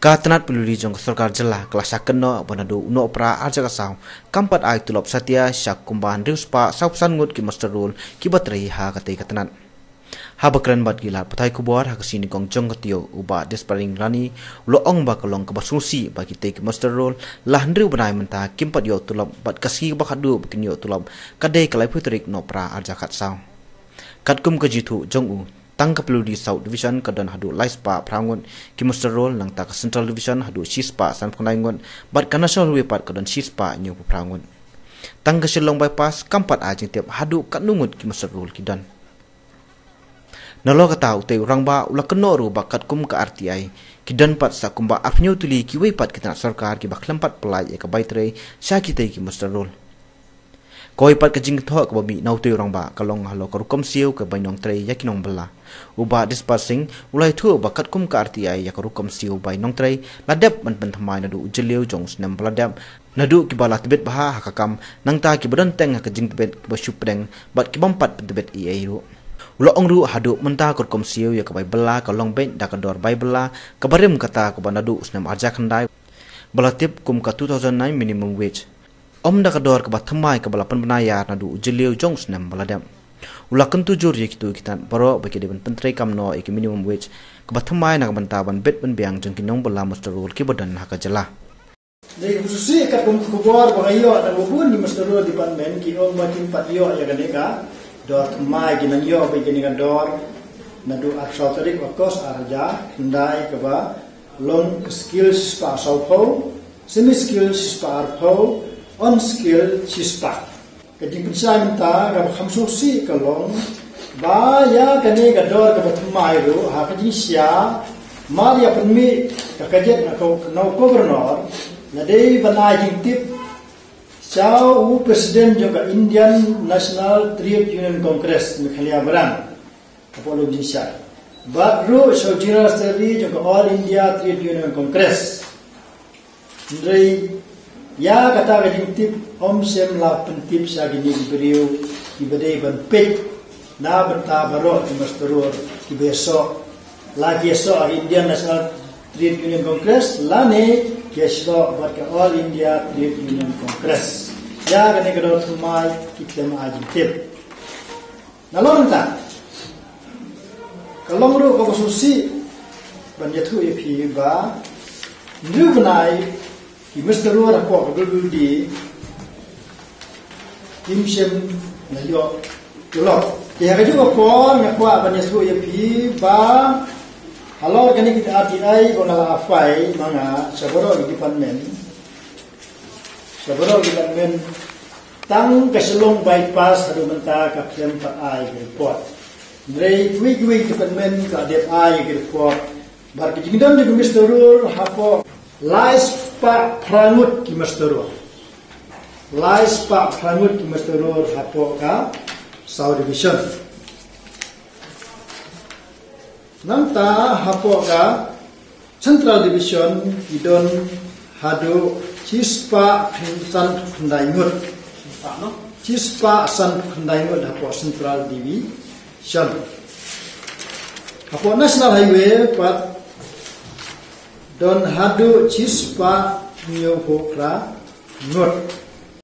Katanat peluri jong sarkar jela kelasa keno banadu uno pra arja kasau kampat ai tulop satya syak kumban riuspa sausan ngut ki masterul ki batrei ha katai katanat ha bakran bat gila patai kubor ha kasini kong jong katio uba desparing rani lo ong ba kalong ka basusi ba ki te ki masterul lah ndru banai menta kimpat yo tulop bat kasi ba khadu bikin yo tulop kadai kalai putrik no pra arja khat sau katkum ka jitu jong u tangkap lu di South Division kadan hadu laispa prangun ki masterol nang tak Central Division hadu shispa san pngaingun bat ka national wepat kadan shispa nyu prangun tangka silong bypass kampat ajing tiap hadu kanungut ki masterol kidan nalo katau te urangba ulakenoru bakat kum ka RTI kidan pat sakumba afnyu tuli ki wepat kitna sarkar ki baklampat pelai ka baitre syakite ki masterol koi pat kajing thok ka babi nau te urangba kalong halo karukom siu ka bainong tre yakinong bala uba dispersing ulai thu bakat kum ka RTI ya karukom siu bainong tre ladap man thamai nadu ujeliu jong snem bladap nadu ki bala tibet baha hakakam nangta ki badan teng kajing tibet ba supreng bat ki bampat tibet ei ru ulo ongru hadu menta karukom siu ya ka bai bala kalong ben da kador bai bala kabarim kata ka banadu snem arja khandai balatip kum ka 2009 minimum wage om da kador ka bathamai ka balapan banaya nadu ujeliu jong snem baladam ulakan tujur yekitu kitan baro baki deban pentrei kamno ek minimum wage ka bathamai na bantaban bet ban biang jeng kinong bala masterul ki badan haka jala dei khususi ka kum kubor bangayo na bubun ni masterul department ki om batin patio ya ganeka dor mai ginan yo be ginan dor nadu aksautrik wakos arja ndai ka ba long skills pa saupo semi skills pa arpo on skill chispa kading pinsan ta ga khamsusi kalong ba ya kane ga dor ga bathmai ro ha kading sia maria panmi ka kajet na ko no governor na dei banai jing tip chao u president jo ga Indian National Trade Union Congress Meghalaya Barang apolo bisa but ro so general secretary jo ga All India Trade Union Congress ndrei ya kata gajing tip om sem la pentip sa gini beriu ki bade ban pek na benta baro ki masterur ki besok lagi esok Indian National Trade Union Congress lane kesok bat ke All India Trade Union Congress ya gane gado thumai ki tema ajing tip nalon ta kalong ro ko susi ban yathu epi ba ndu banai ki masterul ko dulu di timsem na yo lo ya ga juga ko na ko abanya su ya pi ba halo gani kita RTI ko na afai mga saboro department tang kaselong bypass hadu menta ka klem pa ai report rei twi department ka det ai report bar ki jingdam di masterul hapo laispa prangut ki masterul hapo ka South Division nanta hapo ka Central Division idon hadu chispa san khandaingut hapo Central Division hapo National Highway pat don hadu chispa nyo hokra ngot